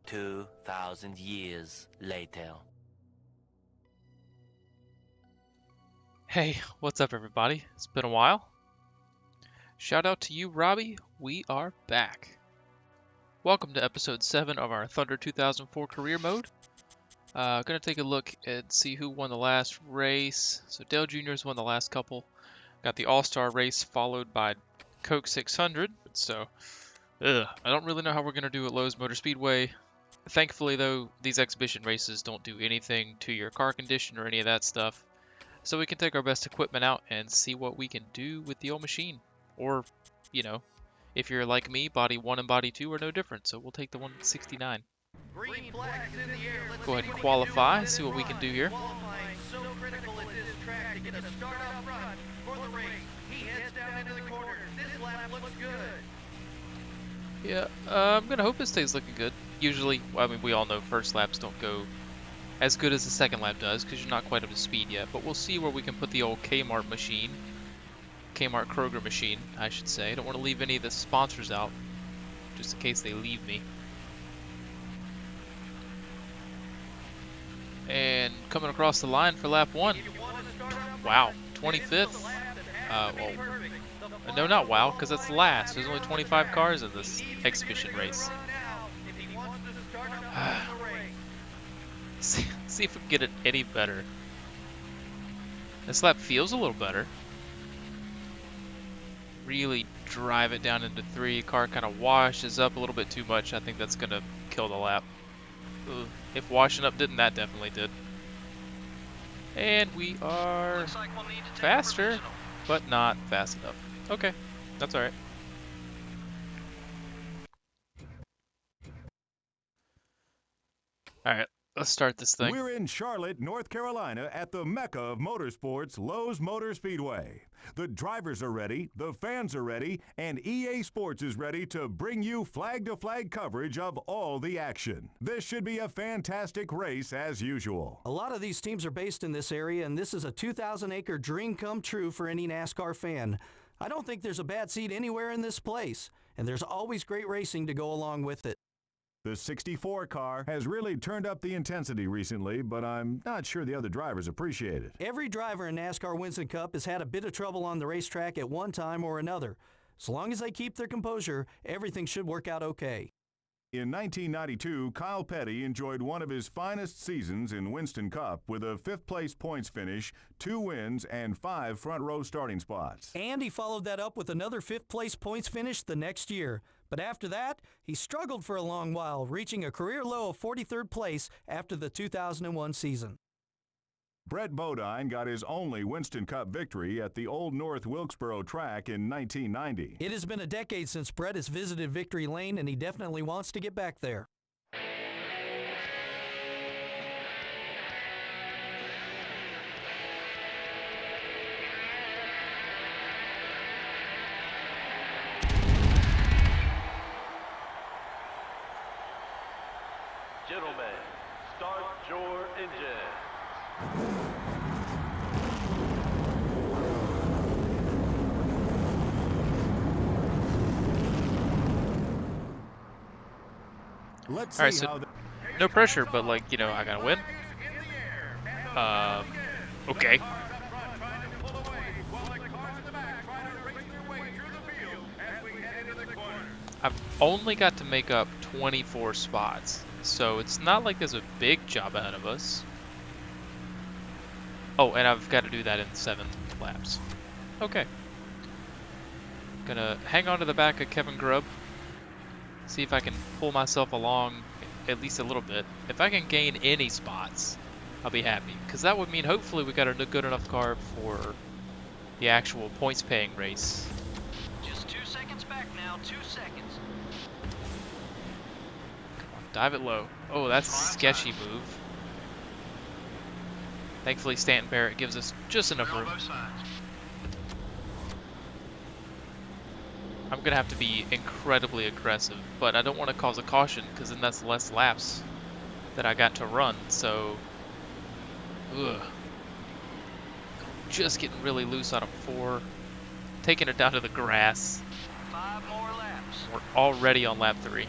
2,000 years later. Hey, what's up everybody? It's been a while. Shout out to you, Robbie. We are back. Welcome to episode 7 of our Thunder 2004 career mode. Gonna take a look and see who won the last race. So Dale Jr.'s won the last couple. Got the All-Star race followed by Coke 600. So, I don't really know how we're gonna do at Lowe's Motor Speedway. Thankfully though, these exhibition races don't do anything to your car condition or any of that stuff. So we can take our best equipment out and see what we can do with the old machine. Or, you know, if you're like me, body 1 and body 2 are no different. So we'll take the 169. Go ahead and qualify, see what we can do here. Yeah, I'm going to hope it stays looking good. Usually, I mean, we all know first laps don't go as good as the second lap does because you're not quite up to speed yet. But we'll see where we can put the old Kmart machine. Kmart Kroger machine, I should say. I don't want to leave any of the sponsors out, just in case they leave me. And coming across the line for lap 1. Wow, 25th. Well, no, not wow, because that's last. There's only 25 cars in this exhibition race. See if we can get it any better. This lap feels a little better. Really drive it down into 3. Car kind of washes up a little bit too much. I think that's going to kill the lap. Ugh. If washing up didn't, that definitely did. And we are faster, but not fast enough. Okay, that's alright. Alright, let's start this thing. We're in Charlotte, North Carolina at the Mecca of Motorsports, Lowe's Motor Speedway. The drivers are ready, the fans are ready, and EA Sports is ready to bring you flag-to-flag coverage of all the action. This should be a fantastic race as usual. A lot of these teams are based in this area, and this is a 2,000-acre dream come true for any NASCAR fan. I don't think there's a bad seat anywhere in this place, and there's always great racing to go along with it. The 64 car has really turned up the intensity recently, but I'm not sure the other drivers appreciate it. Every driver in NASCAR Winston Cup has had a bit of trouble on the racetrack at one time or another. As long as they keep their composure, everything should work out okay. In 1992, Kyle Petty enjoyed one of his finest seasons in Winston Cup with a 5th-place points finish, 2 wins, and 5 front-row starting spots. And he followed that up with another 5th-place points finish the next year. But after that, he struggled for a long while, reaching a career low of 43rd place after the 2001 season. Brett Bodine got his only Winston Cup victory at the Old North Wilkesboro track in 1990. It has been a decade since Brett has visited Victory Lane, and he definitely wants to get back there. Gentlemen, start your engine. Let's see Alright, so how no pressure, but like, you know, I gotta win. Okay. I've only got to make up 24 spots, so it's not like there's a big job ahead of us. Oh, and I've got to do that in 7 laps. Okay. Gonna hang on to the back of Kevin Grubb. See if I can pull myself along at least a little bit. If I can gain any spots, I'll be happy. Because that would mean hopefully we got a good enough car for the actual points paying race. Just 2 seconds back now, 2 seconds. Come on, dive it low. Oh, that's a sketchy move. Thankfully Stanton Barrett gives us just enough room. I'm gonna have to be incredibly aggressive, but I don't want to cause a caution because then that's less laps that I got to run. So, just getting really loose out of 4, taking it down to the grass. 5 more laps. We're already on lap 3.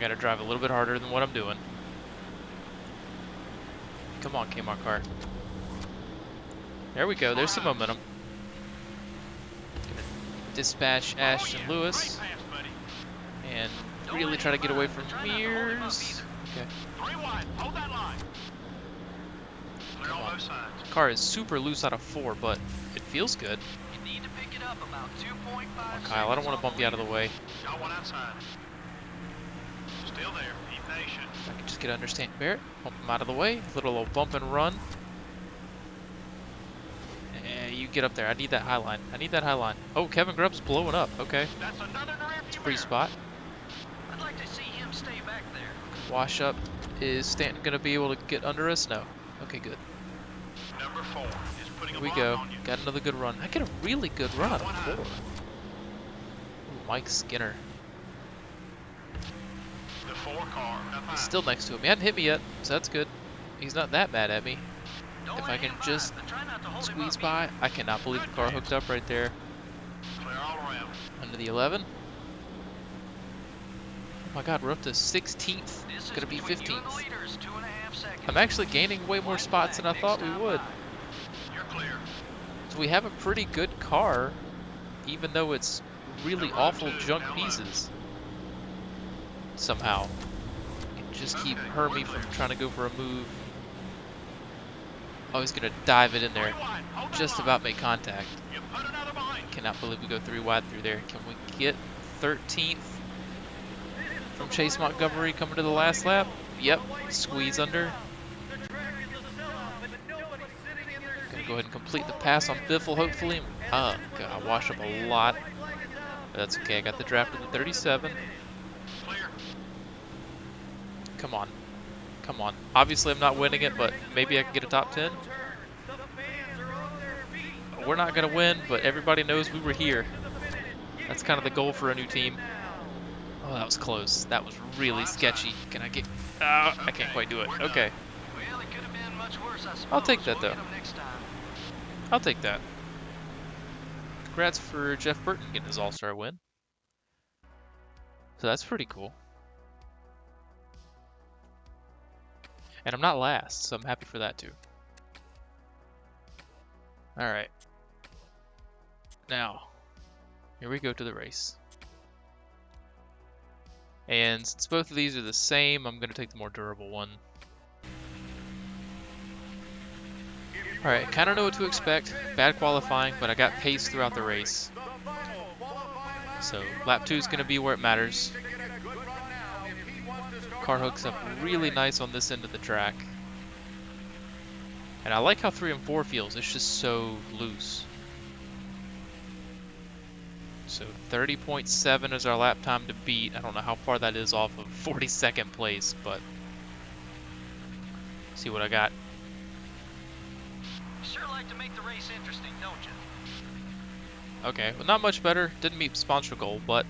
gotta drive a little bit harder than what I'm doing. Come on, Kmart car. There we go. There's some momentum. Gonna dispatch Ashton Lewis and really try to get away from Mears. Okay. 3 wide. Hold that line. Clear Come on on. both sides. Car is super loose out of 4, but it feels good. You need to pick it up about 2.5 Come on, Kyle, I don't want to bump you out of the way. Got one outside. Still there. Be patient. If I can just get understand Barrett, bump him out of the way. Little old bump and run. You get up there. I need that high line. I need that high line. Oh, Kevin Grubb's blowing up. Okay. That's another It's a free spot. I'd like to see him stay back there. Wash up. Is Stanton going to be able to get under us? No. Okay, good. Number 4 is putting Here a we block go. on you. Got another good run. I get a really good run out of 4. Ooh, Mike Skinner. The 4 car. He's still next to him. He hadn't hit me yet, so that's good. He's not that mad at me. Don't If let I can him just by, but try not to hold him squeeze up by. either. I cannot believe the car hooked up right there. Clear all around. Under the 11. Oh my god, we're up to 16th. This It's is going to be between you and the 15th. leaders, 2.5 seconds. I'm actually gaining way more spots than I thought we would. You're clear. So we have a pretty good car, even though it's really awful junk pieces. Somehow. You can just keep Hermie from trying to go for a move. Oh, he's going to dive it in there. 3 wide. Hold that Just line. about make contact. You put another behind. Cannot believe we go 3 wide through there. Can we get 13th from Chase Montgomery coming to the last lap? Yep. Squeeze under. Gonna go ahead and complete the pass on Biffle, hopefully. Oh, God, I wash up a lot. But that's okay. I got the draft of the 37. Clear. Come on. Come on. Obviously, I'm not winning it, but maybe I can get a top 10. We're not going to win, but everybody knows we were here. That's kind of the goal for a new team. Oh, that was close. That was really sketchy. Can I get... I can't quite do it. Okay. Well, it could have been much worse, I suppose. I'll take that, We'll though. get 'em next time. I'll take that. Congrats for Jeff Burton getting his All-Star win. So that's pretty cool. And I'm not last, so I'm happy for that too. Alright. Now, here we go to the race. And since both of these are the same, I'm going to take the more durable one. Alright, kind of know what to expect. Bad qualifying, but I got pace throughout the race. So, lap 2 is going to be where it matters. Car hooks up really nice on this end of the track. And I like how 3 and 4 feels. It's just so loose. So 30.7 is our lap time to beat. I don't know how far that is off of 42nd place, but see what I got. You sure like to make the race interesting, don't you? Okay, well, not much better. Didn't meet sponsor goal, but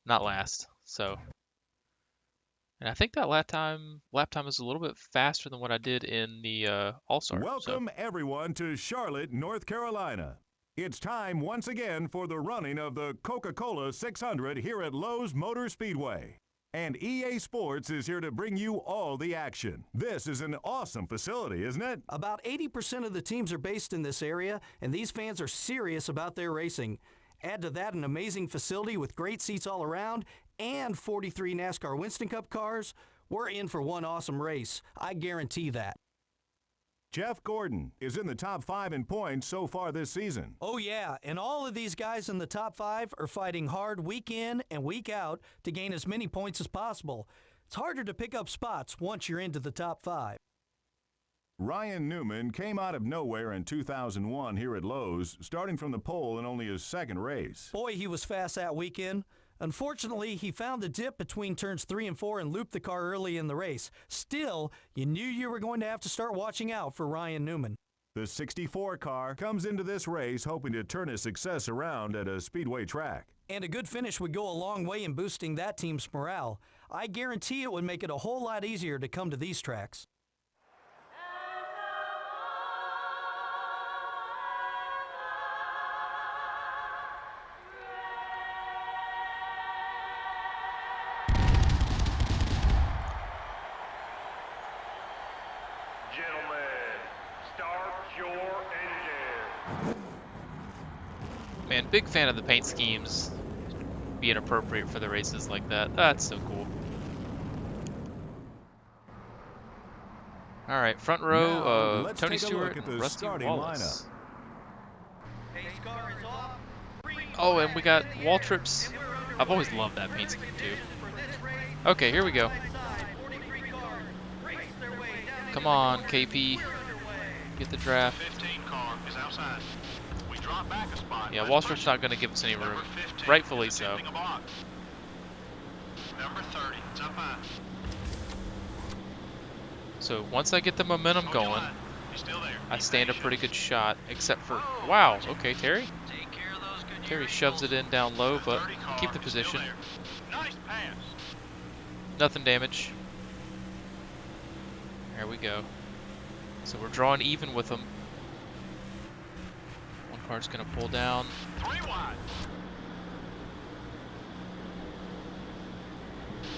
not last. So, and I think that lap time is a little bit faster than what I did in the All-Star. Welcome everyone to Charlotte, North Carolina. It's time once again for the running of the Coca-Cola 600 here at Lowe's Motor Speedway. And EA Sports is here to bring you all the action. This is an awesome facility, isn't it? About 80% of the teams are based in this area, and these fans are serious about their racing. Add to that an amazing facility with great seats all around and 43 NASCAR Winston Cup cars. We're in for one awesome race. I guarantee that. Jeff Gordon is in the top 5 in points so far this season. Oh yeah, and all of these guys in the top 5 are fighting hard week in and week out to gain as many points as possible. It's harder to pick up spots once you're into the top 5. Ryan Newman came out of nowhere in 2001 here at Lowe's, starting from the pole in only his second race. Boy, he was fast that weekend. Unfortunately, he found the dip between turns 3 and 4 and looped the car early in the race. Still, you knew you were going to have to start watching out for Ryan Newman. The 64 car comes into this race hoping to turn his success around at a speedway track. And a good finish would go a long way in boosting that team's morale. I guarantee it would make it a whole lot easier to come to these tracks. Man, big fan of the paint schemes being appropriate for the races like that. That's so cool. All right, front Now, row, let's Tony take a Stewart look at and the Rusty starting Wallace. Pace car is off. Oh, and we got Waltrip's. I've always loved that paint scheme too. Okay, here we go. Come on, KP. Get the draft. 15 car is outside. We drop back a spot. Yeah, Let's Waltrip's push not it. going to give us any room. Number 15 Rightfully is so. attempting a block. Number 30, it's up high. So once I get the momentum Hold your going, line. He's still there. I He's stand a patient. pretty good shot, except for, wow, okay, Terry. Take care of those good Terry shoves it in down low, but 30 car keep the is still position. there. Nice pass. Nothing damage. There we go. So we're drawing even with them. One car's going to pull down. 3 wide.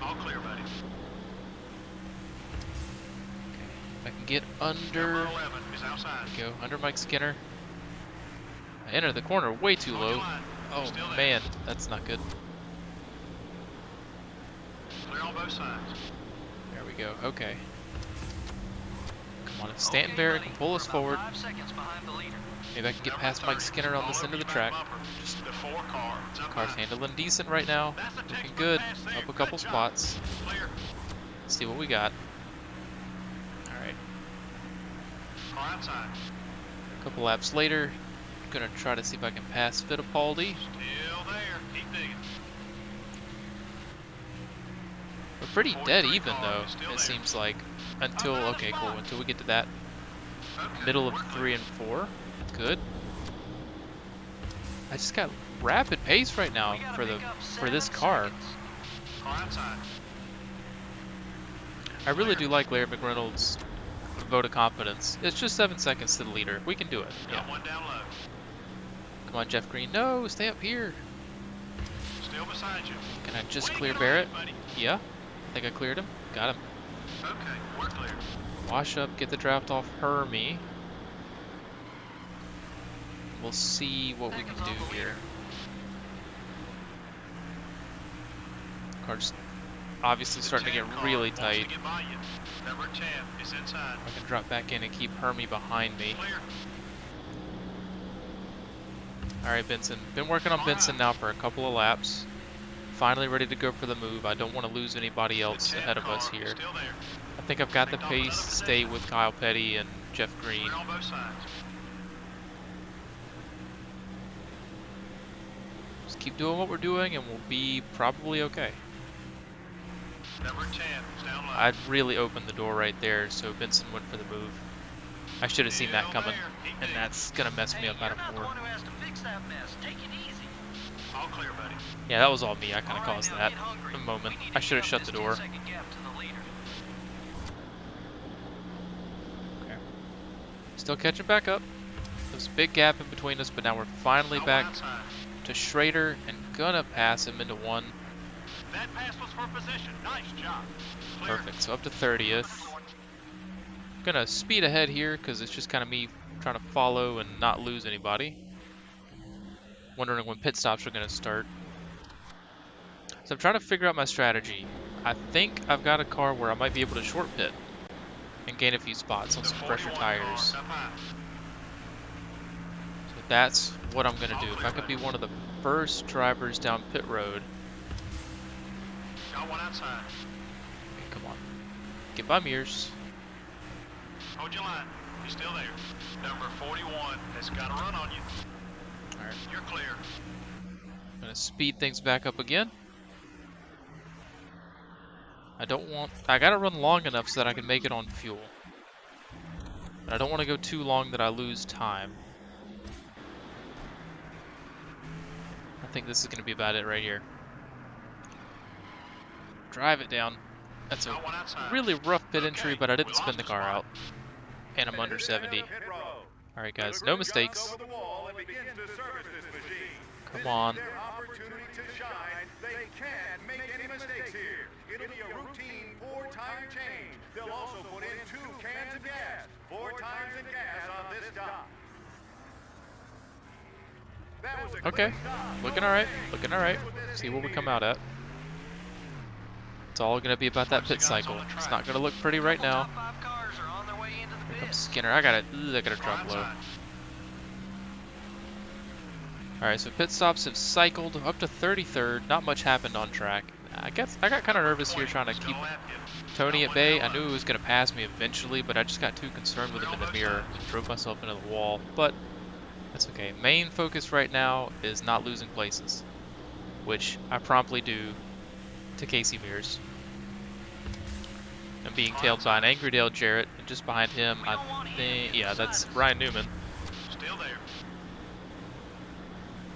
All clear, buddy. If I can get under, Number 11 is outside. go under Mike Skinner. I enter the corner way too Hold your low. line. Oh He's still there. man, that's not good. Clear on both sides. There we go. Okay. Come on, if Stanton Barrett can pull us forward, 5 seconds behind the leader. maybe I can get Number past Mike 30 Skinner on this all end of the over track. back bumper. Just The 4 car. It's up car's high. handling decent right now. That's a Looking textbook good. pass there. Up a couple Good job. spots. Clear. See what we got. Alright. Car outside. A couple laps later, gonna try to see if I can pass Fittipaldi. Still there. Keep digging. We're pretty dead 43 even car though, is still it there. seems like. Until, okay, cool. Until we get to that Okay, middle of we're clear. 3 and 4. Good. I just got rapid pace right now We gotta for pick up for this 7 car. seconds. Car outside. I really do like Larry McReynolds' vote of confidence. It's just 7 seconds to the leader. We can do it. Got Yeah. one down low. Come on, Jeff Green. No, stay up here. Still beside you. Can I just Way to clear get Barrett? away, buddy. Yeah. I think I cleared him. Got him. Okay, we're clear. Wash up, get the draft off Hermie. We'll see what we can do here. Car's obviously starting to 10 get car really wants tight. to get by you. Number 10 is inside. I can drop back in and keep Hermie behind me. Clear. Alright, Benson. Been working on Benson now for a couple of laps. Finally ready to go for the move. I don't want to lose anybody The else 10 ahead of car us is here. Still there. I think I've got the pace to stay with Kyle Petty and Jeff Green. Clear on both sides. Just keep doing what we're doing and we'll be probably okay. Number 10 is down low. I'd really opened the door right there, so Benson went for the move. I should have seen that Still coming, there. Keep and digging. that's gonna mess me Hey, up you're out not of the more. one who has to fix that mess. Take it easy. All clear, buddy. Yeah, that was all me. I kind All of right, caused now that get hungry. moment. We need I to should have get shut up the this door. 10-second gap to the leader. Okay. Still catching back up. There's a big gap in between us, but now we're finally No one back outside. to Schrader and gonna pass him into one. That pass was for position. Nice job. Clear. Perfect. So up to 30th. Gonna speed ahead here because it's just kind of me trying to follow and not lose anybody. Wondering when pit stops are gonna start. So I'm trying to figure out my strategy. I think I've got a car where I might be able to short pit and gain a few spots on The some fresher 41 tires. car up high. So that's what I'm gonna do. If I could be one of the first drivers down pit road. Got one outside. Okay, come on. Get by Mears. Hold your line. He's still there. Number 41 has got a run on you. Alright. You're clear. Gonna speed things back up again. I gotta run long enough so that I can make it on fuel. But I don't want to go too long that I lose time. I think this is gonna be about it right here. Drive it down. That's a Got one outside. really rough pit Okay, entry, but I didn't we spin lost the a car spot. out. And I'm under 70. Alright guys, no mistakes. Come on. Their opportunity to shine. They can't make any mistakes here. It'll be a routine 4-tire change. They'll also put in 2 cans of gas. 4 times in gas on this stop. That Okay, looking alright, looking alright. See what we come out at. It's all going to be about that pit cycle. It's not going to look pretty right now. Top 5 cars are on their way into the Here pits. comes Skinner. I gotta drop low. Alright, so pit stops have cycled up to 33rd. Not much happened on track. I guess I got kind of nervous here trying to keep Tony at bay. I knew he was going to pass me eventually, but I just got too concerned with him in the mirror and drove myself into the wall. But that's okay. Main focus right now is not losing places, which I promptly do to Casey Mears. I'm being tailed by an angry Dale Jarrett, and just behind him, I think, yeah, that's Ryan Newman. Still there.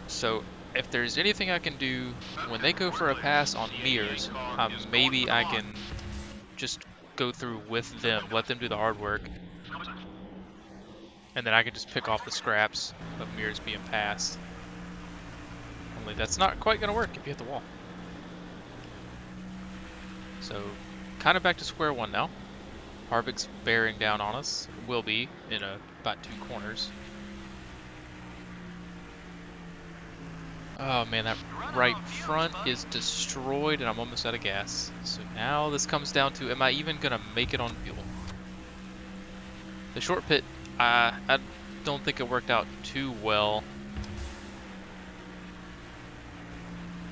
So if there's anything I can do when they go for a pass on Mears, maybe I can just go through with them, let them do the hard work, and then I can just pick off the scraps of Mears being passed. Only that's not quite going to work if you hit the wall. So, kind of back to square one now. Harvick's bearing down on us. Will be in about 2 corners. Oh man, that right front is destroyed and I'm almost out of gas. So now this comes down to, am I even going to make it on fuel? The short pit, I don't think it worked out too well.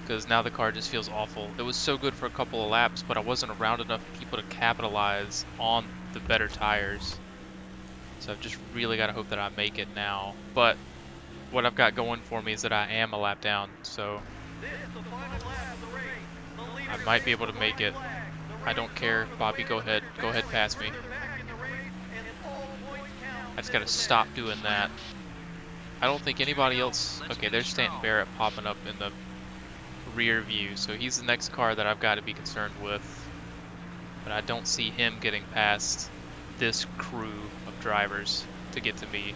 Because now the car just feels awful. It was so good for a couple of laps, but I wasn't around enough people to capitalize on the better tires. So I've just really got to hope that I make it now. But what I've got going for me is that I am a lap down, so I might be able to make it. I don't care. Bobby, go ahead past me. I just got to stop doing that. I don't think anybody else... Okay, there's Stanton Barrett popping up in the rear view, so he's the next car that I've got to be concerned with. But I don't see him getting past this crew of drivers to get to me.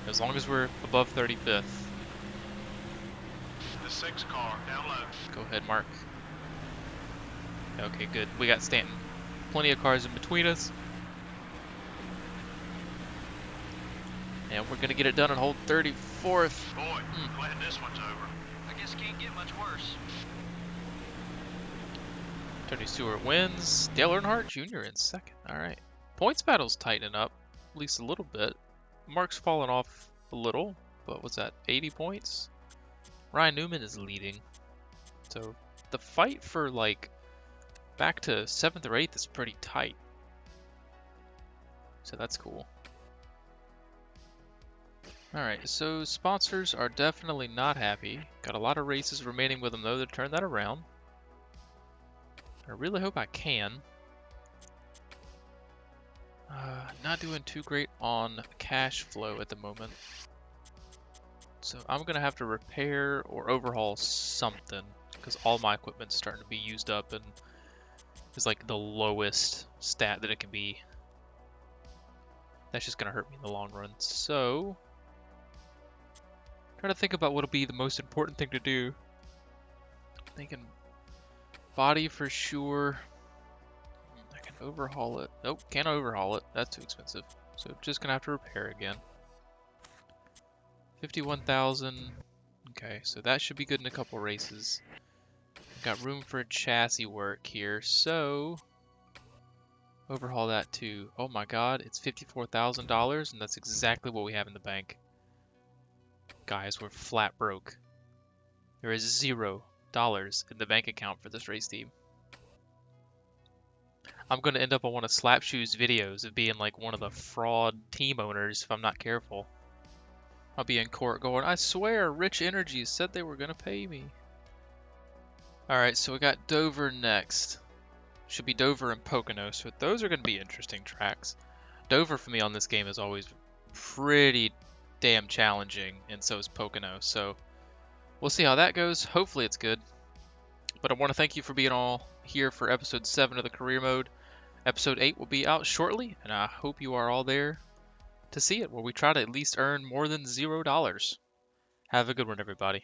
As long as we're above 35th. The 6 car, down low. Go ahead, Mark. Okay, good. We got Stanton. Plenty of cars in between us. And we're going to get it done and hold 34th. Boy, glad this one's over. I guess can't get much worse. Tony Stewart wins. Dale Earnhardt Jr. in second. Alright. Points battle's tightening up. At least a little bit. Mark's fallen off a little. But what's that? 80 points? Ryan Newman is leading. So the fight for like back to 7th or 8th is pretty tight. So that's cool. Alright, so sponsors are definitely not happy. Got a lot of races remaining with them though to turn that around. I really hope I can. Not doing too great on cash flow at the moment. So I'm going to have to repair or overhaul something because all my equipment's starting to be used up and is like the lowest stat that it can be. That's just going to hurt me in the long run. So, trying to think about what'll be the most important thing to do. Thinking body for sure. I can overhaul it. Nope, can't overhaul it. That's too expensive. So just gonna have to repair again. 51,000. Okay, so that should be good in a couple races. Got room for chassis work here, so overhaul that too. Oh my god, it's $54,000 and that's exactly what we have in the bank. Guys, we're flat broke. There is $0 in the bank account for this race team. I'm going to end up on one of Slapshoe's videos of being like one of the fraud team owners if I'm not careful. I'll be in court going, I swear Rich Energies said they were going to pay me. Alright, so we got Dover next. Should be Dover and Pocono, so those are going to be interesting tracks. Dover for me on this game is always pretty damn challenging, and so is Pocono, so we'll see how that goes. Hopefully it's good. But I want to thank you for being all here for episode 7 of the career mode. Episode 8 will be out shortly, and I hope you are all there to see it, where we try to at least earn more than $0. Have a good one, everybody.